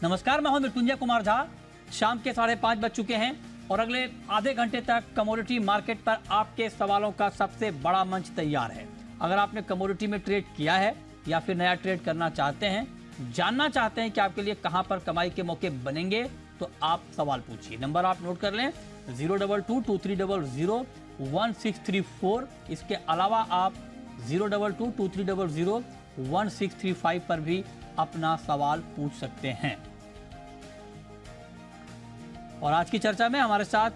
नमस्कार, मैं हूं मृत्युंजय कुमार झा। शाम के 5:30 बज चुके हैं और अगले आधे घंटे तक कमोडिटी मार्केट पर आपके सवालों का सबसे बड़ा मंच तैयार है। अगर आपने कमोडिटी में ट्रेड किया है या फिर नया ट्रेड करना चाहते हैं, जानना चाहते हैं कि आपके लिए कहां पर कमाई के मौके बनेंगे, तो आप सवाल पूछिए। नंबर आप नोट कर लें 02223001634। इसके अलावा आप 02223001635 पर भी अपना सवाल पूछ सकते हैं। और आज की चर्चा में हमारे साथ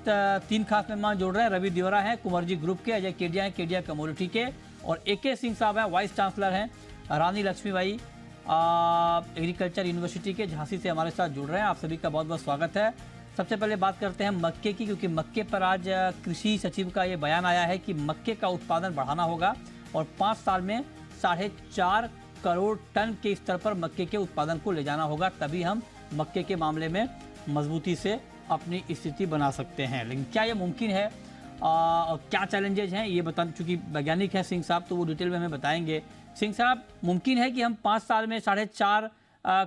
तीन खास मेहमान जुड़ रहे हैं। रवि दिवरा हैं कुंवरजी ग्रुप के, अजय केडिया हैं केडिया कमोडिटी के, और AK सिंह साहब हैं वाइस चांसलर हैं रानी लक्ष्मीबाई एग्रीकल्चर यूनिवर्सिटी के, झांसी से हमारे साथ जुड़ रहे हैं। आप सभी का बहुत बहुत स्वागत है। सबसे पहले बात करते हैं मक्के की, क्योंकि मक्के पर आज कृषि सचिव का ये बयान आया है कि मक्के का उत्पादन बढ़ाना होगा और 5 साल में 4.5 करोड़ टन के स्तर पर मक्के के उत्पादन को ले जाना होगा, तभी हम मक्के के मामले में मजबूती से अपनी स्थिति बना सकते हैं। लेकिन क्या ये मुमकिन है और क्या चैलेंजेज हैं, ये बता, चूंकि वैज्ञानिक हैं सिंह साहब, तो वो डिटेल में हमें बताएंगे। सिंह साहब, मुमकिन है कि हम 5 साल में 4.5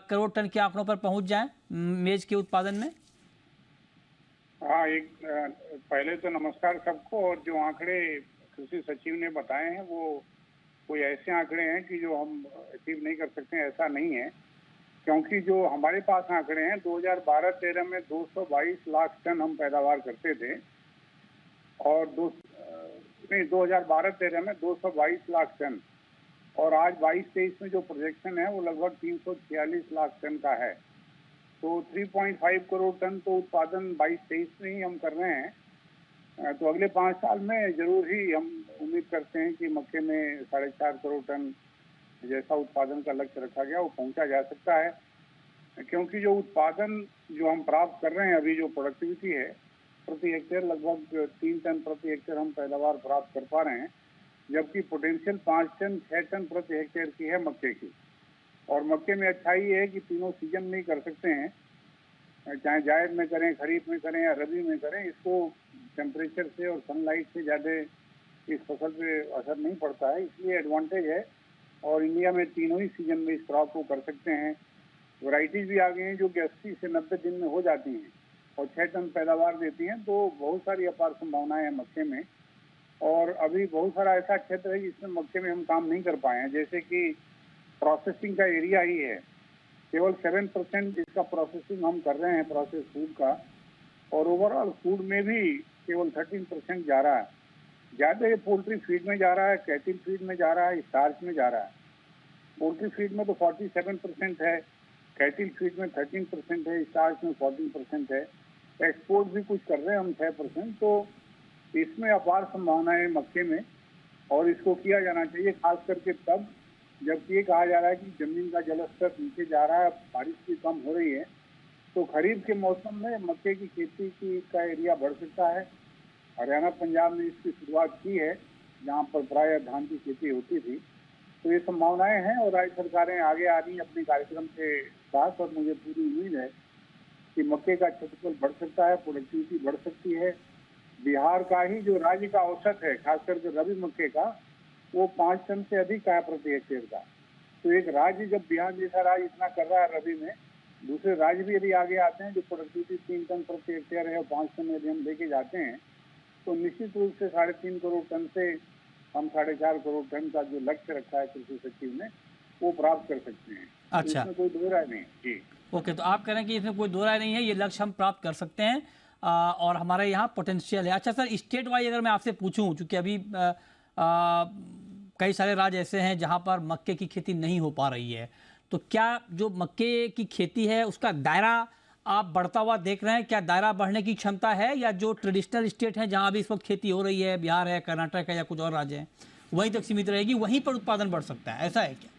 करोड़ टन के आंकड़ों पर पहुंच जाएं मेज के उत्पादन में? हाँ, पहले तो नमस्कार सबको। और जो आंकड़े कृषि सचिव ने बताए हैं वो कोई ऐसे आंकड़े हैं कि जो हम अचीव नहीं कर सकते हैं, ऐसा नहीं है। क्योंकि जो हमारे पास आंकड़े हैं 2012-13 में 222 लाख टन हम पैदावार करते थे, और 2012-13 में 222 लाख टन, और आज 22-23 में जो प्रोजेक्शन है वो लगभग 346 लाख टन का है। तो 3.5 करोड़ टन तो उत्पादन 22-23 में ही हम कर रहे हैं। तो अगले 5 साल में जरूर ही हम उम्मीद करते हैं कि मक्के में 4.5 करोड़ टन जैसा उत्पादन का लक्ष्य रखा गया वो पहुंचा जा सकता है। क्योंकि जो उत्पादन जो हम प्राप्त कर रहे हैं अभी, जो प्रोडक्टिविटी है प्रति हेक्टेयर, लगभग 3 टन प्रति हेक्टेयर हम पैदावार प्राप्त कर पा रहे हैं, जबकि पोटेंशियल 5 टन 6 टन प्रति हेक्टेयर की है मक्के की। और मक्के में अच्छाई ये है कि तीनों सीजन में ही कर सकते हैं, चाहे जायद में करें, खरीफ में करें या रबी में करें। इसको टेम्परेचर से और सनलाइट से ज़्यादा इस फसल पे असर नहीं पड़ता है, इसलिए एडवांटेज है। और इंडिया में तीनों ही सीजन में इस क्रॉप को कर सकते हैं। वैरायटीज भी आ गई हैं जो कि 80 से 90 दिन में हो जाती हैं और 6 टन पैदावार देती हैं। तो बहुत सारी अपार संभावनाएं हैं मक्के में। और अभी बहुत सारा ऐसा क्षेत्र है जिसमें मक्के में हम काम नहीं कर पाए हैं, जैसे कि प्रोसेसिंग का एरिया ही है। केवल 7% इसका प्रोसेसिंग हम कर रहे हैं, प्रोसेस फूड का, और ओवरऑल फूड में भी केवल 13% जा रहा है। ज़्यादा ये पोल्ट्री फीड में जा रहा है, कैटिल फीड में जा रहा है, स्टार्च में जा रहा है। पोल्ट्री फीड में तो 47% है, कैटिल फीड में 13% है, स्टार्च में 14% है। एक्सपोर्ट भी कुछ कर रहे हैं हम 6%। तो इसमें अपार संभावनाएं मक्के में, और इसको किया जाना चाहिए, खास करके तब जबकि ये कहा जा रहा है कि जमीन का जलस्तर नीचे जा रहा है, बारिश भी कम हो रही है। तो खरीफ के मौसम में मक्के की खेती का एरिया बढ़ सकता है। हरियाणा पंजाब ने इसकी शुरुआत की है, जहाँ पर प्रायः धान की खेती होती थी। तो ये संभावनाएं हैं और राज्य सरकारें आगे आ रही हैं अपने कार्यक्रम के साथ, और मुझे पूरी उम्मीद है कि मक्के का क्षेत्रफल बढ़ सकता है, प्रोडक्टिविटी बढ़ सकती है। बिहार का ही जो राज्य का औसत है, खास करके रबी मक्के का, वो 5 टन से अधिक का है प्रति हेक्टेयर का। तो एक राज्य, जब बिहार जैसा राज्य इतना कर रहा है रबी में, दूसरे राज्य भी यदि आगे आते हैं जो प्रोडक्टिविटी 3 टन प्रति हेक्टेयर है और 5 टन यदि हम लेके जाते हैं, तो निश्चित रूप से 3.5 करोड़ टन से हम 4.5 करोड़ टन का जो लक्ष्य रखा है कृषि सचिव ने, वो प्राप्त कर सकते हैं। अच्छा, इसमें कोई दो राय नहीं जी। ओके, तो आप कह रहे हैं कि इसमें कोई दो राय नहीं है, ये लक्ष्य हम प्राप्त कर सकते हैं और हमारे यहाँ पोटेंशियल है। अच्छा सर, स्टेट वाइज अगर मैं आपसे पूछूं, चूंकि अभी कई सारे राज्य ऐसे हैं जहां पर मक्के की खेती नहीं हो पा रही है, तो क्या जो मक्के की खेती है उसका दायरा आप बढ़ता हुआ देख रहे हैं? क्या दायरा बढ़ने की क्षमता है, या जो ट्रेडिशनल स्टेट हैं जहां अभी इस वक्त खेती हो रही है, बिहार है, कर्नाटक है या कुछ और राज्य हैं, वहीं तक सीमित रहेगी, वहीं पर उत्पादन बढ़ सकता है, ऐसा है क्या?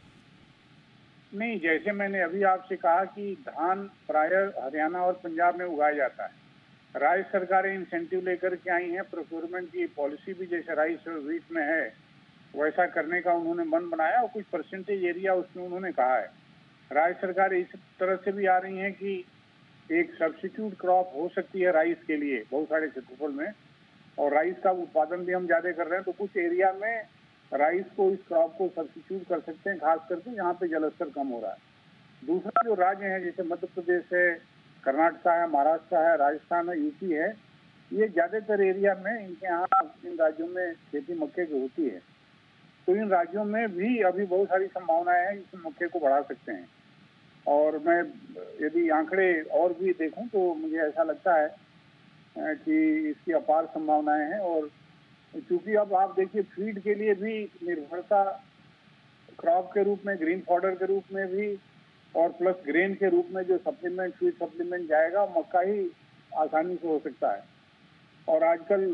नहीं, जैसे मैंने अभी आपसे कहा कि धान प्रायः हरियाणा और पंजाब में उगाया जाता है। राज्य सरकारें इंसेंटिव लेकर के आई हैं, प्रोक्योरमेंट की पॉलिसी भी जैसे राइस और व्हीट में है वैसा करने का उन्होंने मन बनाया, और कुछ परसेंटेज एरिया उसमें उन्होंने कहा है। राज्य सरकार इस तरह से भी आ रही हैं कि एक सब्स्टिट्यूट क्रॉप हो सकती है राइस के लिए बहुत सारे क्षेत्रफल में, और राइस का उत्पादन भी हम ज्यादा कर रहे हैं, तो कुछ एरिया में राइस को, इस क्रॉप को सब्स्टिट्यूट कर सकते हैं, खास करके जहाँ पे जलस्तर कम हो रहा है। दूसरा जो राज्य है जैसे मध्य प्रदेश है, कर्नाटक है, महाराष्ट्र है, राजस्थान है, यूपी है, ये ज्यादातर एरिया में इनके यहाँ इन राज्यों में खेती मक्के की होती है। तो इन राज्यों में भी अभी बहुत सारी संभावनाएं हैं, इस मक्के को बढ़ा सकते हैं। और मैं यदि आंकड़े और भी देखूं तो मुझे ऐसा लगता है कि इसकी अपार संभावनाएं हैं। और क्योंकि अब आप देखिए फीड के लिए भी निर्भरता क्रॉप के रूप में, ग्रीन फॉडर के रूप में भी और प्लस ग्रेन के रूप में जो सप्लीमेंट, फीड सप्लीमेंट जाएगा, मक्का ही आसानी से हो सकता है। और आजकल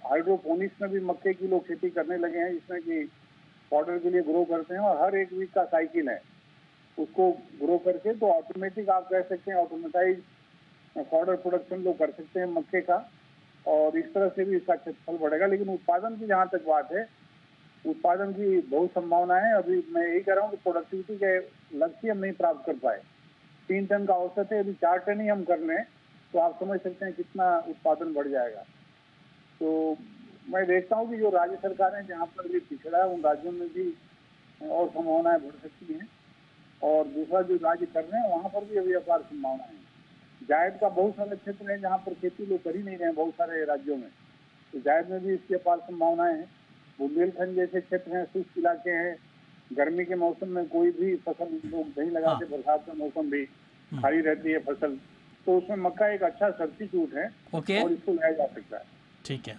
हाइड्रोपोनिक्स में भी मक्के की लोग खेती करने लगे हैं, जिसमें कि फॉडर के लिए ग्रो करते हैं और हर एक वीक का साइकिल है, उसको ग्रो करके तो ऑटोमेटिक आप कह सकते हैं ऑटोमेटाइज फॉडर प्रोडक्शन लोग कर सकते हैं मक्के का, और इस तरह से भी इसका क्षेत्रफल बढ़ेगा। लेकिन उत्पादन की जहाँ तक बात है, उत्पादन की बहुत संभावना है। अभी मैं यही कह रहा हूँ कि प्रोडक्टिविटी के लक्ष्य हम नहीं प्राप्त कर पाए। 3 टन का औसत है, यदि 4 टन ही हम कर लें तो आप समझ सकते हैं कितना उत्पादन बढ़ जाएगा। तो मैं देखता हूँ कि जो राज्य सरकारें जहाँ पर भी पिछड़ा है, उन राज्यों में भी और संभावनाएं बढ़ सकती हैं। और दूसरा जो राज्य कर रहे हैं वहाँ पर भी अभी अपार संभावना है। जायद का बहुत सारे क्षेत्र है जहाँ पर खेती लोग कर ही नहीं रहे हैं, बहुत सारे राज्यों में, तो जायद में भी इसकी अपार संभावनाएं हैं। बुंदेलखंड जैसे क्षेत्र हैं, शुष्क इलाके हैं, गर्मी के मौसम में कोई भी फसल लोग नहीं लगाते, बरसात का मौसम भी खाली रहती है फसल, तो उसमें मक्का एक अच्छा सब्स्टिट्यूट है और इसको लाया जा सकता है। ठीक है,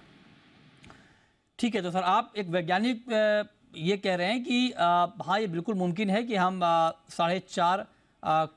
ठीक है। तो सर आप एक वैज्ञानिक ये कह रहे हैं कि हाँ, ये बिल्कुल मुमकिन है कि हम 4.5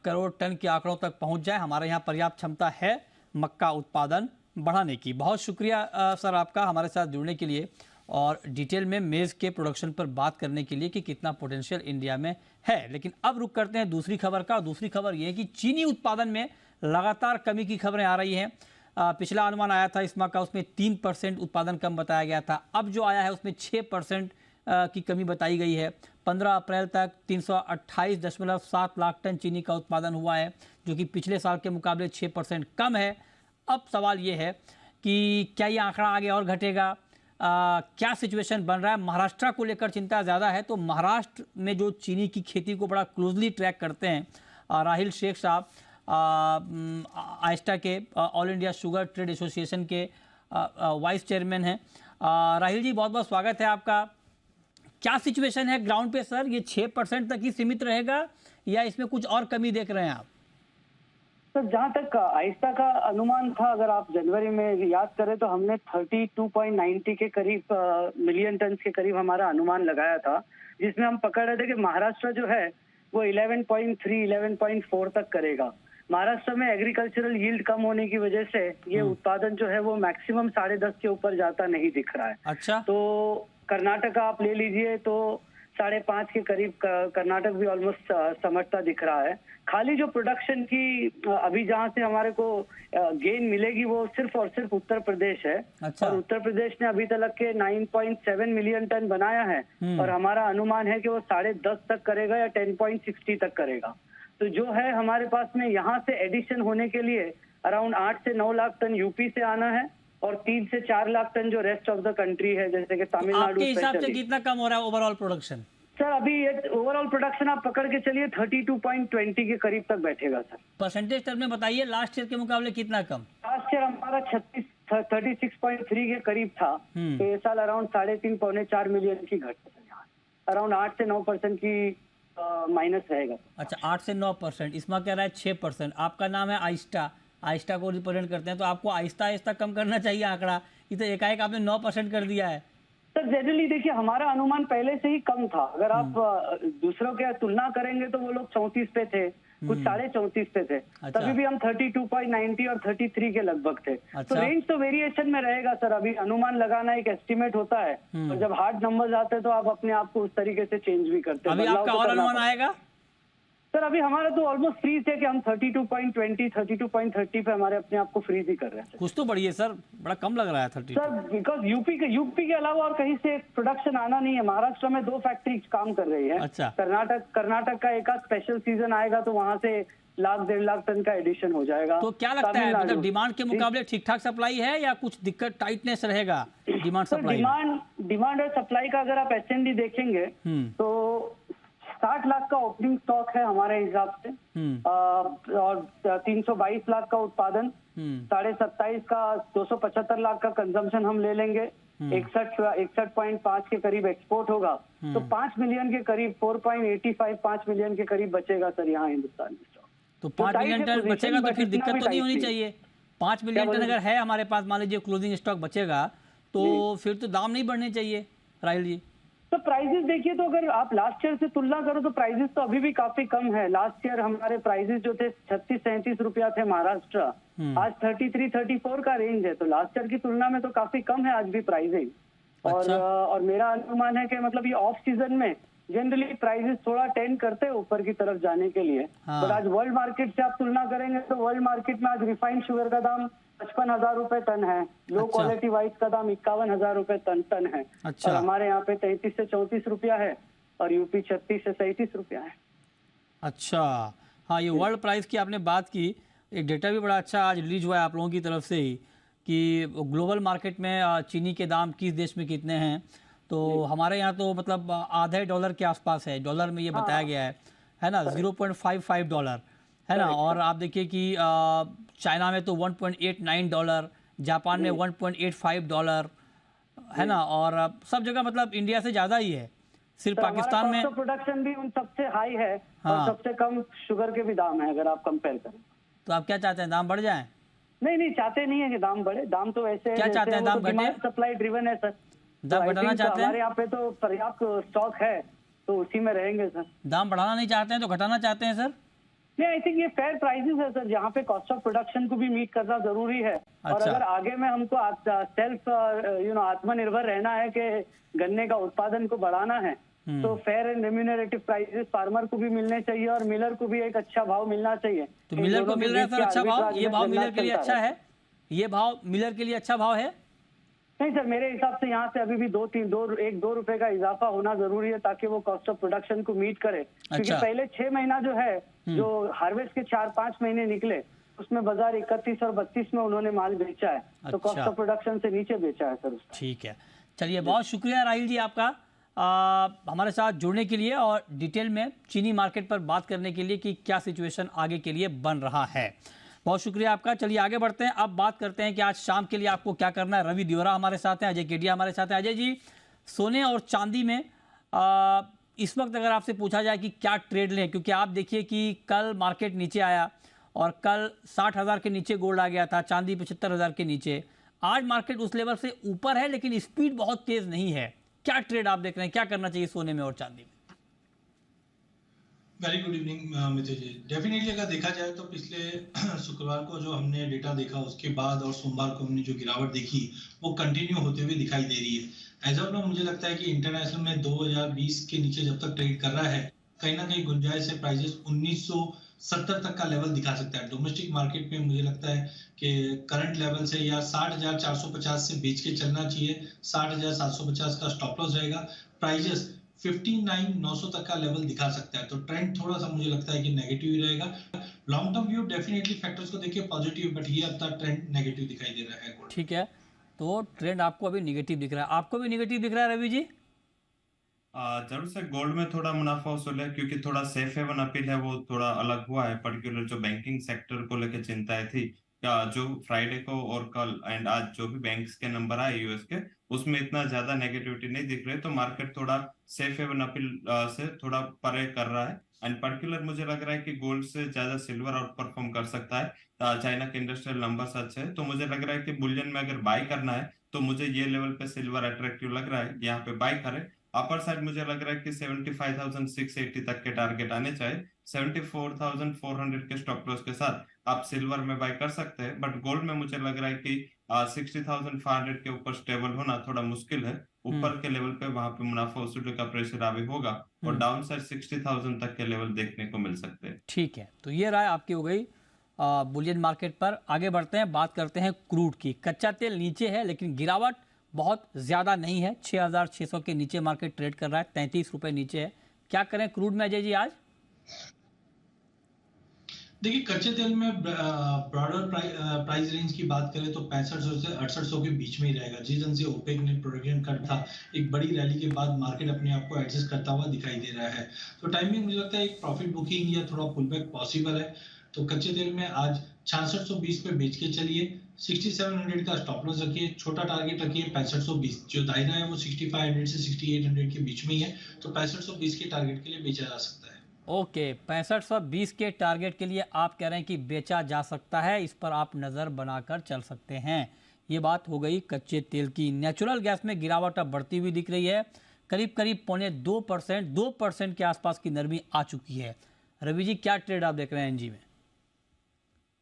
करोड़ टन के आंकड़ों तक पहुंच जाए। हमारे यहाँ पर्याप्त क्षमता है मक्का उत्पादन बढ़ाने की। बहुत शुक्रिया सर आपका हमारे साथ जुड़ने के लिए और डिटेल में मेज़ के प्रोडक्शन पर बात करने के लिए कि कितना पोटेंशियल इंडिया में है। लेकिन अब रुक करते हैं दूसरी खबर का। दूसरी खबर ये है कि चीनी उत्पादन में लगातार कमी की खबरें आ रही हैं। पिछला अनुमान आया था इस माह का, उसमें 3% उत्पादन कम बताया गया था। अब जो आया है उसमें 6% की कमी बताई गई है। 15 अप्रैल तक 328.7 लाख टन चीनी का उत्पादन हुआ है, जो कि पिछले साल के मुकाबले 6% कम है। अब सवाल ये है कि क्या ये आंकड़ा आगे और घटेगा? क्या सिचुएशन बन रहा है? महाराष्ट्र को लेकर चिंता ज़्यादा है। तो महाराष्ट्र में जो चीनी की खेती को बड़ा क्लोजली ट्रैक करते हैं राहिल शेख साहब, आइस्टा के all India sugar trade association के वाइस चेयरमैन हैं। राहिल जी, बहुत बहुत स्वागत है आपका। क्या सिचुएशन है ग्राउंड पे सर? ये 6% तक ही सीमित रहेगा या इसमें कुछ और कमी देख रहे हैं आप? सर, जहाँ तक आइस्टा का अनुमान था, अगर आप जनवरी में याद करें तो हमने 32.90 के करीब मिलियन टन के करीब हमारा अनुमान लगाया था, जिसमें हम पकड़ रहे थे कि महाराष्ट्र जो है वो 11.3, 11.4 तक करेगा। महाराष्ट्र में एग्रीकल्चरल यील्ड कम होने की वजह से ये उत्पादन जो है वो मैक्सिमम 10.5 के ऊपर जाता नहीं दिख रहा है। अच्छा। तो कर्नाटक आप ले लीजिए तो 5.5 के करीब कर्नाटक भी ऑलमोस्ट समझता दिख रहा है। खाली जो प्रोडक्शन की अभी जहां से हमारे को गेन मिलेगी वो सिर्फ और सिर्फ उत्तर प्रदेश है। अच्छा। और उत्तर प्रदेश ने अभी तक के 9.7 मिलियन टन बनाया है और हमारा अनुमान है कि वो 10.5 तक करेगा या 10.60 तक करेगा। तो जो है हमारे पास में यहाँ से एडिशन होने के लिए अराउंड 8 से 9 लाख टन यूपी से आना है और 3 से 4 लाख टन जो रेस्ट ऑफ द कंट्री है, जैसे कि तमिलनाडु। आपके हिसाब से कितना कम हो रहा है ओवरऑल प्रोडक्शन? सर, अभी ओवरऑल प्रोडक्शन आप पकड़ के चलिए 32.20 के करीब तक बैठेगा सर। परसेंटेज टर्म में बताइए, लास्ट ईयर के मुकाबले कितना कम? लास्ट ईयर हमारा 36.3 के करीब था, तो ये साल अराउंड 3.5 पौने 4 मिलियन की घट है। अराउंड 8 से 9% की माइनस रहेगा। अच्छा, 8 से 9%। इसमें कह रहा है 6%। आपका नाम है आइस्टा, आइस्टा को रिप्रेजेंट करते हैं, तो आपको आहिस्ता आहिस्ता कम करना चाहिए आंकड़ा। ये तो एकाएक आपने 9% कर दिया है। सर, जनरली देखिए हमारा अनुमान पहले से ही कम था। अगर आप दूसरों के तुलना करेंगे तो वो लोग 34 पे थे, कुछ 34.5 पे थे। अच्छा। तभी भी हम 32.90 और 33 के लगभग थे। अच्छा। तो रेंज तो वेरिएशन में रहेगा सर। अभी अनुमान लगाना एक एस्टिमेट होता है और जब हार्ड नंबर्स आते हैं तो आप अपने आप को उस तरीके से चेंज भी करते हैं। अभी आपका और अनुमान आएगा? सर, अभी हमारा तो ऑलमोस्ट फ्रीज है कि हम 32.20, 32.30 पे हमारे अपने आप को फ्रीज ही कर रहे हैं। कुछ तो बढ़िए सर, बड़ा कम लग रहा है 32। सर, बिकॉज यूपी के अलावा और कहीं से प्रोडक्शन आना नहीं है। महाराष्ट्र में 2 फैक्ट्री काम कर रही है। अच्छा। कर्नाटक का एक स्पेशल सीजन आएगा तो वहां से 1.5 लाख टन का एडिशन हो जाएगा। तो क्या लगता है, मतलब डिमांड के मुकाबले ठीक ठाक सप्लाई है या कुछ दिक्कत, टाइटनेस रहेगा डिमांड सप्लाई? डिमांड और सप्लाई का अगर आप एसएनडी देखेंगे तो 60 लाख का ओपनिंग स्टॉक है हमारे हिसाब से और 322 लाख का उत्पादन, 27.5 का 275 लाख का कंजम्पशन हम ले लेंगे, 61.5 के करीब एक्सपोर्ट होगा, तो 5 मिलियन के करीब 4.85 5 मिलियन के करीब बचेगा सर यहाँ हिंदुस्तान में स्टॉक। तो 5 मिलियन टन बचेगा तो फिर दिक्कत तो नहीं होनी चाहिए। 5 मिलियन टन अगर है हमारे पास, मान लीजिए क्लोजिंग स्टॉक बचेगा, तो फिर तो दाम नहीं बढ़ने चाहिए राहुल जी। तो प्राइजेस देखिए, तो अगर आप लास्ट ईयर से तुलना करो तो प्राइजेस तो अभी भी काफी कम है। लास्ट ईयर हमारे प्राइजेस जो थे 36-37 रुपया थे महाराष्ट्र, आज 33-34 का रेंज है, तो लास्ट ईयर की तुलना में तो काफी कम है आज भी प्राइसिंग। और मेरा अनुमान है कि मतलब ये ऑफ सीजन में जनरली प्राइसेस थोड़ा टेंड करते हैं ऊपर की तरफ जाने के लिए। पर आज वर्ल्ड मार्केट से आप तुलना करेंगे तो वर्ल्ड मार्केट में आज रिफाइंड शुगर का दाम 55,000 रुपए टन है, लो क्वालिटी वाइट का दाम 51,000 रुपए टन है। और हमारे यहाँ पे 33 से 34 रुपया है और यूपी 36 से 37 रुपया है। अच्छा, हाँ, ये वर्ल्ड प्राइस की आपने बात की, एक डेटा भी बड़ा अच्छा आज रिलीज हुआ है आप लोगों की तरफ से ही कि ग्लोबल मार्केट में चीनी के दाम किस देश में कितने हैं। तो हमारे यहाँ तो मतलब आधे डॉलर के आसपास है, डॉलर में ये बताया गया है ना, 0.55 डॉलर है ना। और आप देखिए कि चाइना में तो 1.89 डॉलर, जापान में 1.85 डॉलर है ना, और सब जगह मतलब इंडिया से ज़्यादा ही है। सिर्फ पाकिस्तान में प्रोडक्शन भी उन सबसे हाई है और सबसे कम शुगर के भी दाम है अगर आप कंपेयर करें। तो आप क्या चाहते हैं, दाम बढ़ जाए? नहीं, चाहते नहीं है कि दाम बढ़े, दाम तो ऐसे क्या चाहते हैं, दाम घटे? सप्लाई ड्रिवन है सर, दाम बढ़ाना चाहते हैं? हमारे यहाँ पे तो पर्याप्त स्टॉक है तो उसी में रहेंगे सर। दाम बढ़ाना नहीं चाहते हैं तो घटाना चाहते हैं सर? नहीं, आई थिंक ये फेयर प्राइसेस है सर, जहाँ पे कॉस्ट ऑफ प्रोडक्शन को भी मीट करना जरूरी है। और अगर आगे में हमको सेल्फ आत्मनिर्भर रहना है कि गन्ने का उत्पादन को बढ़ाना है, तो fair and remunerative prices farmer को भी मिलने चाहिए और मिलर को भी एक अच्छा भाव मिलना चाहिए। तो मिलर को मिल रहा है सर अच्छा भाव? ये भाव मिलर के लिए अच्छा है? ये भाव मिलर के लिए अच्छा भाव है? नहीं सर, मेरे हिसाब से यहाँ से अभी भी 2 रुपए का इजाफा होना जरूरी है ताकि वो कॉस्ट ऑफ प्रोडक्शन को मीट करे। क्योंकि पहले 6 महीना जो है, जो हार्वेस्ट के 4-5 महीने निकले, उसमें बाजार 31 और 32 में उन्होंने माल बेचा है। तो कॉस्ट ऑफ प्रोडक्शन से नीचे बेचा है सर उसका। ठीक है, चलिए, बहुत शुक्रिया राहिल जी आपका हमारे साथ जुड़ने के लिए और डिटेल में चीनी मार्केट पर बात करने के लिए कि क्या सिचुएशन आगे के लिए बन रहा है। बहुत शुक्रिया आपका। चलिए आगे बढ़ते हैं, अब बात करते हैं कि आज शाम के लिए आपको क्या करना है। रवि दियोरा हमारे साथ हैं, अजय केडिया हमारे साथ हैं। अजय जी, सोने और चांदी में इस वक्त अगर आपसे पूछा जाए कि क्या ट्रेड लें, क्योंकि आप देखिए कि कल मार्केट नीचे आया और कल 60,000 के नीचे गोल्ड आ गया था, चांदी 75,000 के नीचे। आज मार्केट उस लेवल से ऊपर है लेकिन स्पीड बहुत तेज नहीं है। क्या ट्रेड आप देख रहे हैं, क्या करना चाहिए सोने में और चांदी में? वेरी गुड इवनिंग मित्र जी। डेफिनेटली अगर देखा जाए तो पिछले शुक्रवार को जो हमने डेटा देखा उसके बाद और सोमवार को हमने जो गिरावट देखी वो कंटिन्यू होते हुए दिखाई दे रही है। एज ऑफ नाउ मुझे लगता है कि इंटरनेशनल में 2020 के नीचे जब तक ट्रेड कर रहा है, कहीं ना कहीं गुंजाइश है प्राइसेस 1970 तक का लेवल दिखा सकता है। डोमेस्टिक मार्केट में मुझे लगता है कि करंट लेवल से या 60,450 से बेच के चलना चाहिए। 60,750 का स्टॉप लॉस रहेगा। प्राइसेस 59,900 तक का लेवल दिखा सकता है। तो ट्रेंड थोड़ा सा मुझे लगता है कि नेगेटिव ही रहेगा। Long term view definitely factors को देखिए पॉजिटिव, बट ये अब तक ट्रेंड नेगेटिव दिखाई दे रहा है। ठीक है, तो ट्रेंड आपको अभी नेगेटिव दिख रहा है, आपको भी नेगेटिव दिख रहा है रवि जी? जरूर से गोल्ड में थोड़ा मुनाफा वसूल है क्योंकि थोड़ा सेफ हेवन अपील है वो थोड़ा अलग हुआ है। पर्टिकुलर जो बैंकिंग सेक्टर को लेकर चिंताएं थी, जो फ्राइडे को और कल एंड आज जो भी बैंक्स के नंबर आए यूएस के, उसमें इतना ज्यादा नेगेटिविटी नहीं दिख रही। तो मार्केट थोड़ा सेफ हेवन अपील से थोड़ा परे कर रहा है। एंड पर्टिकुलर मुझे लग रहा है कि गोल्ड से ज्यादा सिल्वर आउट परफॉर्म कर सकता है। चाइना के इंडस्ट्रियल नंबर्स अच्छे हैं, तो मुझे लग रहा है कि बुलियन में अगर बाय करना है तो मुझे ये लेवल पे सिल्वर अट्रैक्टिव लग रहा है, यहाँ पे बाय करें। अपर साइड मुझे लग रहा है कि 75,680 तक के टारगेट आने चाहिए। 74,400 के स्टॉप लॉस के साथ आप सिल्वर में बाय कर सकते हैं। बट गोल्ड में मुझे लग रहा है कि 60,500 के ऊपर स्टेबल होना थोड़ा मुश्किल है। ऊपर के लेवल पे वहां पे मुनाफा वसूली का प्रेशर आगे होगा और डाउन साइड 60,000 तक के लेवल देखने को मिल सकते हैं। ठीक है, तो ये राय आपकी हो गई बुलियन मार्केट पर। आगे बढ़ते हैं, बात करते हैं क्रूड की। कच्चा तेल नीचे है लेकिन गिरावट बहुत ज्यादा नहीं है, 6,600 के नीचे मार्केट ट्रेड कर रहा है, 33 रुपए नीचे है। क्या करें क्रूड में अजय जी आज? देखिए, कच्चे तेल में ब्रॉडर प्राइस रेंज की बात करें तो 6500 से 6800 के बीच में ही रहेगा। जिस ढंग से ओपेक ने प्रोडक्शन कट था, एक बड़ी रैली के बाद मार्केट अपने आप को एडजस्ट करता हुआ दिखाई दे रहा है। तो टाइमिंग मुझे लगता है एक प्रॉफिट बुकिंग या थोड़ा पुल बैक पॉसिबल है। तो कच्चे तेल में आज 6620 पे बेच के चलिए, 6700 का स्टॉप लॉस रखिए, छोटा टारगेट रखिए 6520। जो दायरा है वो 6500 से 6800 के बीच में ही है, तो 6520 के टारगेट के लिए बेचा जा सकता है। ओके, 6520 के टारगेट के लिए आप कह रहे हैं कि बेचा जा सकता है, इस पर आप नज़र बनाकर चल सकते हैं। ये बात हो गई कच्चे तेल की। नेचुरल गैस में गिरावट अब बढ़ती हुई दिख रही है, करीब करीब 2% के आसपास की नरमी आ चुकी है। रवि जी, क्या ट्रेड आप देख रहे हैं एनजी में?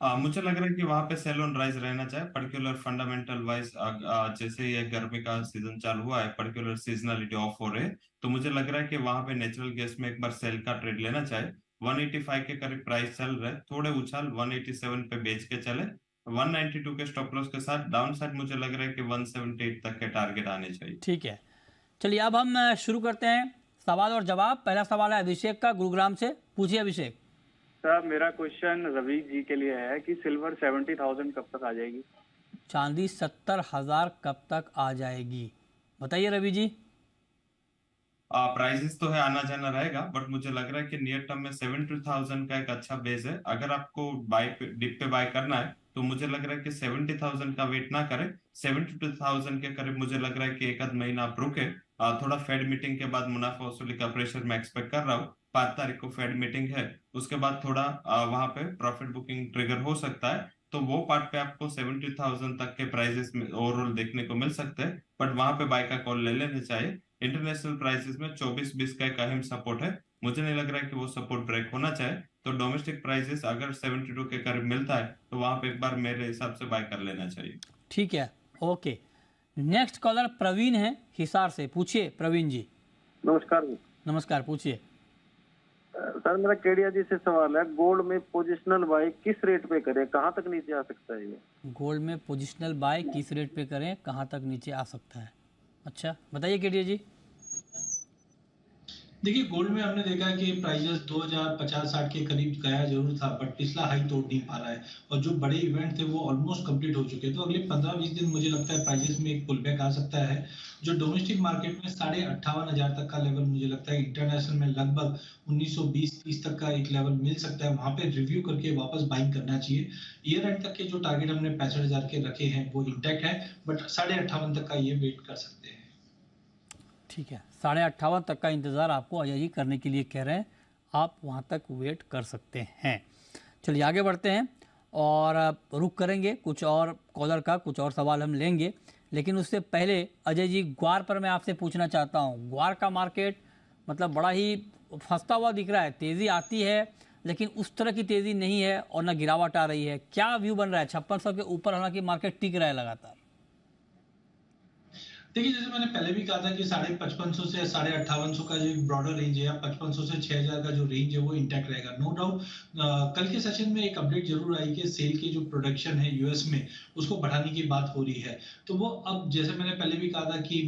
मुझे लग रहा है कि वहां पे सेल ऑन राइज रहना चाहिए, पर्टिकुलर फंडामेंटल वाइज। जैसे ये गर्मी का सीजन चालू हुआ है, पर्टिकुलर सीजनलिटी ऑफ हो रहे हैं, तो मुझे लग रहा है कि वहां पे नेचुरल गैस में एक बार सेल का ट्रेड लेना चाहिए। 185 के करीब प्राइस चल रहा है, थोड़े उछाल 187 पे बेच के चले। 192 के स्टॉप लॉस के साथ डाउन साइड मुझे लग रहा है कि 178 तक के टारगेट आने चाहिए। ठीक है, चलिए अब हम शुरू करते हैं सवाल और जवाब। पहला सवाल है अभिषेक का, गुरुग्राम से। पूछिए अभिषेक। सर, मेरा क्वेश्चन रवि जी के लिए है कि सिल्वर 70,000 कब तक आ जाएगी? चांदी 70,000 कब तक आ जाएगी, बताइए रवि जी। प्राइसेस तो है, आना जाना रहेगा, बट मुझे लग रहा है कि नियर टर्म में 70,000 का एक अच्छा बेस है। अगर आपको डिप पे बाय करना है तो मुझे लग रहा है कि 70,000 का वेट ना करें, 72,000 के करीब मुझे लग रहा है कि एक आध महीना आप रुके। थोड़ा फेड मीटिंग के बाद मुनाफा वसूली का प्रेशर मैं एक्सपेक्ट कर रहा हूँ। 5 तारीख को फेड मीटिंग है, उसके बाद थोड़ा वहां पे प्रॉफिट बुकिंग ट्रिगर हो सकता है। तो वो पार्ट पे आपको 70,000 तक के प्राइसेस में ओवरऑल देखने को मिल सकते हैं, बट वहां पे बाय का कॉल ले लेने चाहिए। इंटरनेशनल प्राइसेस में 24-20 का एक अहम सपोर्ट है, मुझे नहीं लग रहा है कि वो सपोर्ट ब्रेक होना चाहिए। तो डोमेस्टिक प्राइसेस अगर 72 के करीब मिलता है तो वहां पे एक बार मेरे हिसाब से बाय कर लेना चाहिए। ठीक है, ओके। नेक्स्ट कॉलर प्रवीण है हिसार से। पूछिए प्रवीण जी। नमस्कार। नमस्कार, पूछिए। सर, मेरा केडिया जी से सवाल है, गोल्ड में पोजिशनल बाय किस रेट पे करें, कहाँ तक नीचे आ सकता है ये? गोल्ड में पोजिशनल बाय किस रेट पे करें, कहाँ तक नीचे आ सकता है? अच्छा, बताइए केडिया जी। देखिए, गोल्ड में हमने देखा है कि प्राइजेस 2050-60 के करीब गया जरूर था, बट पिछला हाई तोड़ नहीं पा रहा है, और जो बड़े इवेंट थे वो ऑलमोस्ट कंप्लीट हो चुके हैं। तो अगले 15-20 दिन मुझे लगता है प्राइजेस में एक पुल बैक आ सकता है। जो डोमेस्टिक मार्केट में 58,500 तक का लेवल मुझे लगता है, इंटरनेशनल में लगभग 1920-30 तक का एक लेवल मिल सकता है, वहां पे रिव्यू करके वापस बाइंग करना चाहिए। ईयर एंड तक के जो टारगेट हमने 65,000 के रखे हैं वो इंटैक्ट है, बट 58,500 तक का ये वेट कर सकते हैं। ठीक है, 58,500 तक का इंतज़ार आपको अजय जी करने के लिए कह रहे हैं, आप वहां तक वेट कर सकते हैं। चलिए आगे बढ़ते हैं और रुक करेंगे, कुछ और कॉलर का कुछ और सवाल हम लेंगे, लेकिन उससे पहले अजय जी, ग्वार पर मैं आपसे पूछना चाहता हूँ। ग्वार का मार्केट मतलब बड़ा ही फंसता हुआ दिख रहा है, तेज़ी आती है लेकिन उस तरह की तेज़ी नहीं है और ना गिरावट आ रही है। क्या व्यू बन रहा है? 5600 के ऊपर हालांकि मार्केट टिक रहा है लगातार। देखिए, जैसे मैंने पहले भी कहा था कि 5550 से 5850 का जो ब्रॉडर रेंज है, या 5500 से 6000 का जो रेंज है वो इंटैक्ट रहेगा, नो डाउट। कल के सेशन में एक अपडेट जरूर आई कि सेल की जो प्रोडक्शन है यूएस में, उसको बढ़ाने की बात हो रही है। तो वो अब, जैसे मैंने पहले भी कहा था कि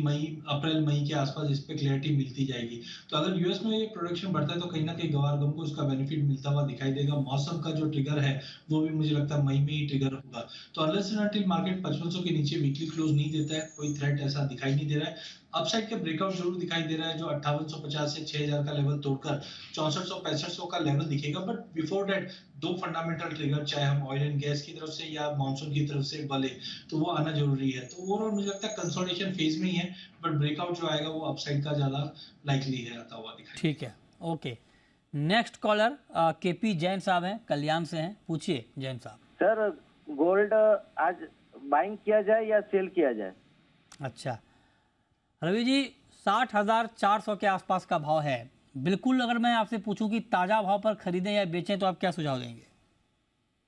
अप्रैल मई के आसपास इस पर क्लैरिटी मिलती जाएगी। तो अगर यूएस में ये प्रोडक्शन बढ़ता है तो कहीं ना कहीं गवारगम को इसका बेनिफिट मिलता हुआ दिखाई देगा। मौसम का जो ट्रिगर है वो भी मुझे लगता है मई में ही ट्रिगर होगा। तो अनलेस एंड अनटिल मार्केट 5500 के नीचे वीकली क्लोज नहीं देता है, कोई थ्रेट ऐसा दिखाई नहीं दे रहा है। अपसाइड का ब्रेकआउट जरूर दिखाई दे रहा है, जो 5850 से 6000 का लेवल तोड़कर 6400-6500 का लेवल दिखेगा। बट बिफोर दैट दो फंडामेंटल ट्रिगर, चाहे हम ऑयल एंड गैस की तरफ से या मानसून की तरफ से बले, तो वो आना जरूरी है। तो ओवरऑल मुझे लगता है कंसोलिडेशन फेज में ही है, बट ब्रेकआउट जो आएगा वो अपसाइड का ज्यादा लाइकली है आता हुआ दिखाई। ठीक है, okay. Next collar KP Jain साहब हैं, कल्याण से हैं। पूछिए जैन साहब। सर, गोल्ड आज बाइंग किया जाए या सेल किया जाए? अच्छा रवि जी, 60,400 के आसपास का भाव है। बिल्कुल, अगर मैं आपसे पूछूं कि ताज़ा भाव पर खरीदें या बेचें तो आप क्या सुझाव देंगे?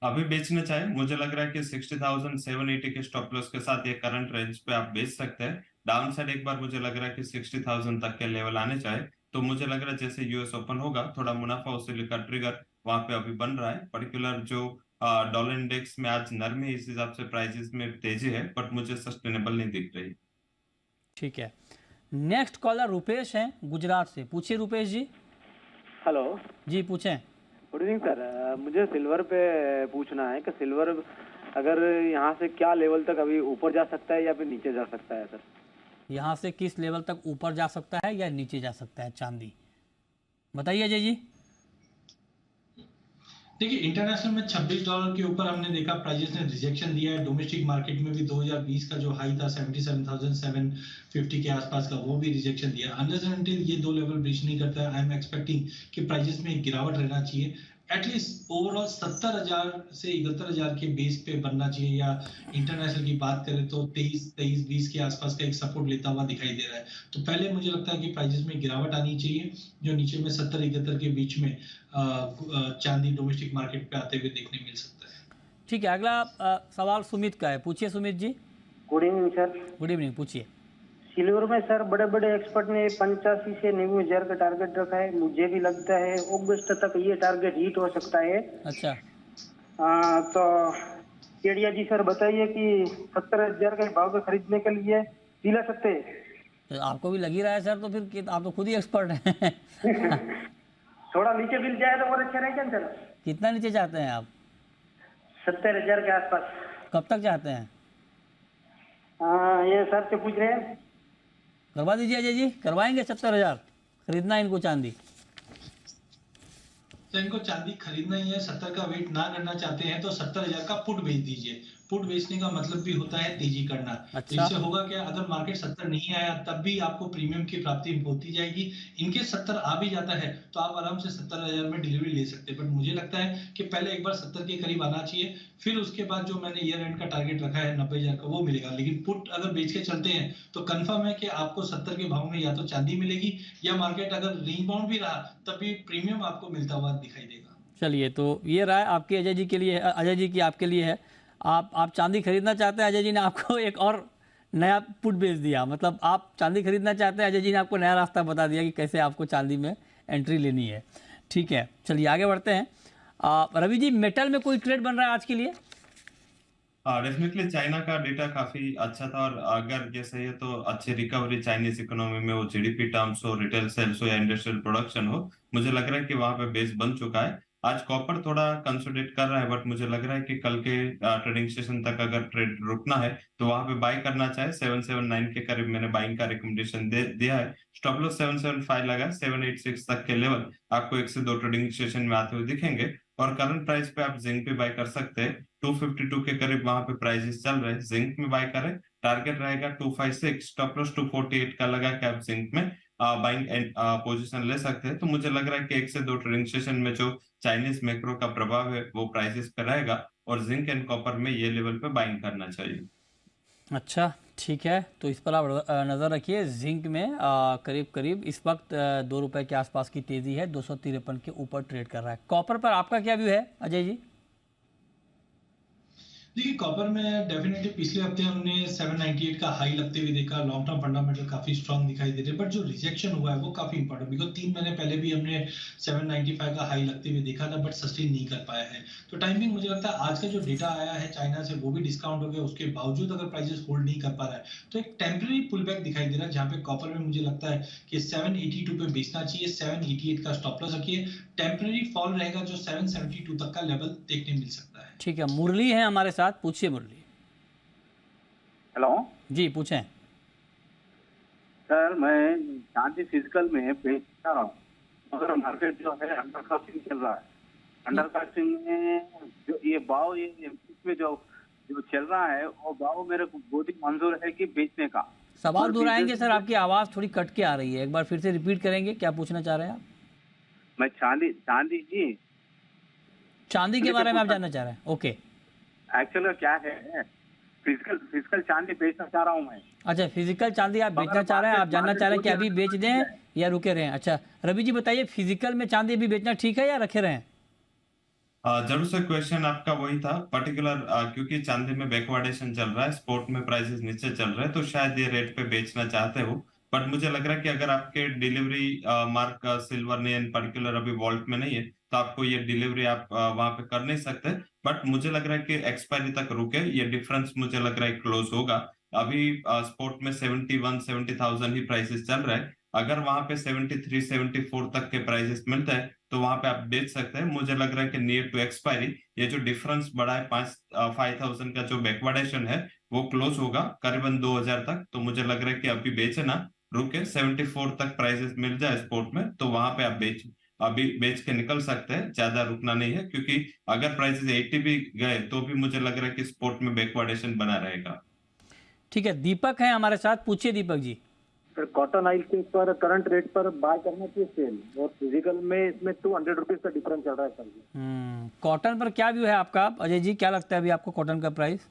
अभी बेचना चाहिए, मुझे लग रहा है कि 60,780 के स्टॉप लॉस के साथ ये करंट रेंज पे आप बेच सकते हैं। डाउन साइड एक बार मुझे लग रहा है कि 60,000 तक के लेवल आने चाहिए। तो मुझे लग रहा है जैसे यूएस ओपन होगा, थोड़ा मुनाफा वसूली का ट्रिगर वहां पे अभी बन रहा है। पर्टिकुलर जो डॉलर इंडेक्स में आज नरमी, इस हिसाब से प्राइसेस में तेजी है, बट मुझे सस्टेनेबल नहीं दिख रही। ठीक है, नेक्स्ट कॉलर रुपेश हैं गुजरात से। पूछिए रुपेश जी। हेलो जी, पूछें। गुड इवनिंग सर, मुझे सिल्वर पे पूछना है कि सिल्वर अगर यहाँ से क्या लेवल तक अभी ऊपर जा सकता है या फिर नीचे जा सकता है सर? यहाँ से किस लेवल तक ऊपर जा सकता है या नीचे जा सकता है चांदी, बताइए अजय जी। देखिए, इंटरनेशनल में $26 के ऊपर हमने देखा प्राइजेस ने रिजेक्शन दिया है। डोमेस्टिक मार्केट में भी 2020 का जो हाई था 77,750 के आसपास का, वो भी रिजेक्शन दिया। अनलेस एंड अनटिल ये दो लेवल ब्रीच नहीं करता है, आई एम एक्सपेक्टिंग कि प्राइजेस में एक गिरावट रहना चाहिए। एटलीस्ट ओवरऑल 70,000 से 71,000 के बेस पे बनना चाहिए, या इंटरनेशनल की बात करें तो 23-20 के आसपास का एक सपोर्ट लेता हुआ दिखाई दे रहा है। तो पहले मुझे लगता है कि प्राइजेस में गिरावट आनी चाहिए, जो नीचे में 70-71 के बीच में चांदी डोमेस्टिक मार्केट पे आते हुए देखने मिल सकता है। ठीक है, अगला सवाल सुमित का है, पूछिए Sumit ji. Good evening sir. Good evening, पूछिए। सिल्वर में सर बड़े बड़े एक्सपर्ट ने 85 से 90,000 का टारगेट रखा है, मुझे भी लगता है अगस्त तक ये टारगेट हिट हो सकता है। अच्छा, तो केडिया जी सर बताइए कि 70,000 के भाव पे खरीदने के लिए दिला सकते हैं? तो आपको भी लग ही रहा है सर, तो फिर आप तो खुद ही एक्सपर्ट हैं। थोड़ा नीचे मिल जाए तो और अच्छा रहेगा सर। कितना नीचे चाहते हैं आप? 70,000 के आसपास। कब तक चाहते हैं? ये सर से पूछ रहे हैं। करवा दीजिए अजय जी, करवाएंगे 70,000, खरीदना है इनको चांदी। तो इनको चांदी खरीदना ही है, 70 का वेट ना करना चाहते हैं तो 70,000 का पुट बेच दीजिए। पुट बेचने का मतलब भी होता है तेजी करना। अच्छा। तो इससे होगा क्या, अगर मार्केट 70 नहीं आया तब भी आपको प्रीमियम की प्राप्ति होती जाएगी। इनके 70 आ भी जाता है तो आप आराम से 70,000 में डिलीवरी ले सकते हैं। बट मुझे लगता है कि पहले एक बार 70 के करीब आना चाहिए, फिर उसके बाद जो मैंने ईयर एंड का टारगेट रखा है 90,000 का, वो मिलेगा। लेकिन पुट अगर बेच के चलते हैं तो कंफर्म है कि आपको 70 के भाव में या तो चांदी मिलेगी, या मार्केट अगर रिबाउंड भी रहा तब भी प्रीमियम आपको मिलता हुआ दिखाई देगा। चलिए, तो ये राय आपकी अजय जी के लिए, अजय जी की आपके लिए है। आप चांदी खरीदना चाहते हैं, अजय जी ने आपको एक और नया पुट बेच दिया। मतलब आप चांदी खरीदना चाहते हैं, अजय जी ने आपको नया रास्ता बता दिया कि कैसे आपको चांदी में एंट्री लेनी है। ठीक है, चलिए आगे बढ़ते हैं। रवि जी, मेटल में कोई ट्रेड बन रहा है आज के लिए? डेफिनेटली चाइना का डेटा काफी अच्छा था, और अगर ये सही है तो अच्छी रिकवरी चाइनीज इकोनॉमी में, वो जीडीपी टर्म्स हो, रिटेल सेल्स हो या इंडस्ट्रियल प्रोडक्शन हो, मुझे लग रहा है कि वहां पे बेस बन चुका है। आज कॉपर थोड़ा कंसोलिडेट कर रहा है, बट मुझे लग रहा है कि कल के ट्रेडिंग सेशन तक अगर ट्रेड रुकना है तो वहां पे बाय करना चाहे 779 के करीब मैंने बाइंग का रिकमेंडेशन दिया है। स्टॉप लॉस 775 लगा, 786 तक के लेवल आपको 1 से 2 ट्रेडिंग सेशन में आते हुए दिखेंगे। और करंट प्राइस पे आप जिंक पे बाय कर सकते हैं, 252 के करीब वहां पे प्राइसेस चल रहे हैं, जिंक में बाय करें। टारगेट रहेगा 256, स्टॉप लॉस 248 का लगा कि आप जिंक में बाइंग पोजीशन ले सकते हैं। तो मुझे लग रहा है कि 1 से 2 ट्रेडिंग सेशन में जो चाइनीज मैक्रो का प्रभाव है वो प्राइसेस पे रहेगा, और जिंक एंड कॉपर में ये लेवल पे बाइंग करना चाहिए। अच्छा, ठीक है, तो इस पर आप नज़र रखिए। जिंक में करीब करीब इस वक्त 2 रुपए के आसपास की तेज़ी है, 253 के ऊपर ट्रेड कर रहा है। कॉपर पर आपका क्या व्यू है अजय जी? देखिए, कॉपर में डेफिनेटली पिछले हफ्ते हमने 798 का हाई लगते हुए देखा। लॉन्ग टर्म फंडामेंटल काफी स्ट्रांग दिखाई दे रहे हैं, बट जो रिजेक्शन हुआ है वो काफी इंपॉर्टेंट, बिकॉज 3 महीने पहले भी हमने 795 का हाई लगते हुए देखा था, बट सस्टेन नहीं कर पाया है। तो टाइमिंग मुझे लगता है आज का जो डेटा आया है चाइना से वो भी डिस्काउंट हो गया, उसके बावजूद अगर प्राइसेस होल्ड नहीं कर पा रहा है तो एक टेम्पररी पुल बैक दिखाई दे रहा है, जहां पे कॉपर में मुझे लगता है कि 782 पे बेचना चाहिए, 788 का स्टॉप लॉस रखिए। टेम्पररी फॉल रहेगा जो 772 तक का लेवल देखने मिल सकता है। ठीक है, मुरली है हमारे साथ, पूछिए मुरली। हेलो जी, पूछें। सर, मैं चांदी फिजिकल में बेचता रहा हूँ, मगर मार्केट जो है अंडर कास्टिंग चल रहा है। अंडर कास्टिंग में जो ये भाव, ये इसमें जो चल रहा है वो भाव मेरे को बहुत ही मंजूर है कि बेचने का। सवाल दोहराएंगे सर, आपकी आवाज़ थोड़ी कट के आ रही है, एक बार फिर से रिपीट करेंगे, क्या पूछना चाह रहे हैं आप? मैं चांदी जी, चांदी के बारे में आप जानना चाह रहे हैं? ओके, एक्चुअली क्या है, फिजिकल चांदी बेचना चाह रहा हूँ मैं। अच्छा, फिजिकल चांदी आप बेचना चाह रहे हैं, आप जानना चाह रहे हैं कि अभी बेच दें या रुके रहें। अच्छा रवि जी बताइए, फिजिकल में चांदी अभी बेचना ठीक है या रखे रहें? जरूर से क्वेश्चन आपका वही था पर्टिकुलर, क्योंकि चांदी में बैकवर्डेशन चल रहा है, स्पोर्ट में प्राइसेस नीचे चल रहे हैं, तो शायद ये रेट पे बेचना चाहते हो। बट मुझे लग रहा है कि अगर आपके डिलीवरी मार्क सिल्वर ने इन पर्टिकुलर अभी वॉल्ट में नहीं है तो आपको ये डिलीवरी आप वहां पे कर नहीं सकते। बट मुझे लग रहा है कि एक्सपायरी तक रुके, ये डिफरेंस मुझे लग रहा है क्लोज होगा। अभी स्पोर्ट में 71-70,000 ही प्राइसेस चल रहा है। अगर वहां पे 73-74 तक के प्राइसेस मिलते हैं तो वहां पे आप बेच सकते हैं। मुझे लग रहा है कि नियर टू एक्सपायरी ये जो डिफरेंस बढ़ा है 5,000 का जो बैकवर्डेशन है वो क्लोज होगा करीबन 2,000 तक। तो मुझे लग रहा है कि अभी बेचे ना, रुके 74 तक प्राइसेस मिल जाए स्पोर्ट में तो वहां पे आप अभी बेच के निकल सकते हैं, ज्यादा रुकना नहीं है, क्योंकि अगर प्राइसेस 80 भी गए तो भी मुझे लग रहा है कि स्पोर्ट में बैकवर्डेशन बना रहेगा। ठीक है, दीपक है हमारे साथ, पूछिए Deepak ji. Sir cotton oil के पर करंट रेट पर बाय करना चाहिए सेल, और फिजिकल में इसमें 200 रुपीज का डिफरेंस चल रहा है सर। कॉटन पर क्या व्यू है आपका अजय जी, क्या लगता है अभी आपको कॉटन का प्राइस?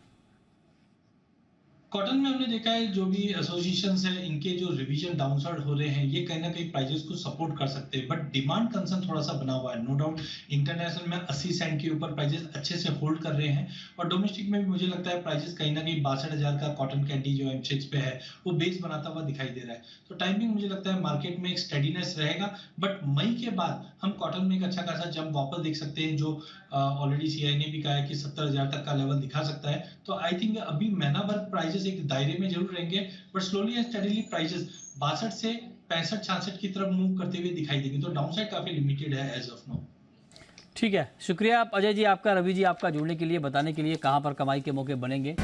कॉटन में हमने देखा है जो भी एसोसिएशंस है इनके जो रिवीजन डाउनसाइड हो रहे हैं ये कहीं ना कहीं प्राइजेस को सपोर्ट कर सकते हैं, बट डिमांड कंसर्न थोड़ा सा बना हुआ है। नो डाउट इंटरनेशनल में 80 सेंट के ऊपर प्राइजेस अच्छे से होल्ड कर रहे हैं, और डोमेस्टिक में भी मुझे लगता है प्राइजेस कहीं ना कहीं 62,000 का कॉटन कैंडी जो M6 पे है वो बेस बनाता हुआ दिखाई दे रहा है। तो टाइमिंग मुझे लगता है मार्केट में एक स्टेडीनेस रहेगा, बट मई के बाद हम कॉटन में एक अच्छा खासा जंप वापस देख सकते हैं, जो ऑलरेडी CI ने भी कहा है कि 70,000 तक का लेवल दिखा सकता है। तो आई थिंक अभी महीना भर प्राइजेस एक दायरे में जरूर रहेंगे, but slowly and steadily prices 62 से 65-66 की तरफ मूव करते हुए दिखाई देंगे। तो डाउनसाइड काफी लिमिटेड है एज ऑफ नाउ। ठीक है, शुक्रिया अजय जी आपका, रवि जी आपका जुड़ने के लिए, बताने के लिए कहाँ पर कमाई के मौके बनेंगे।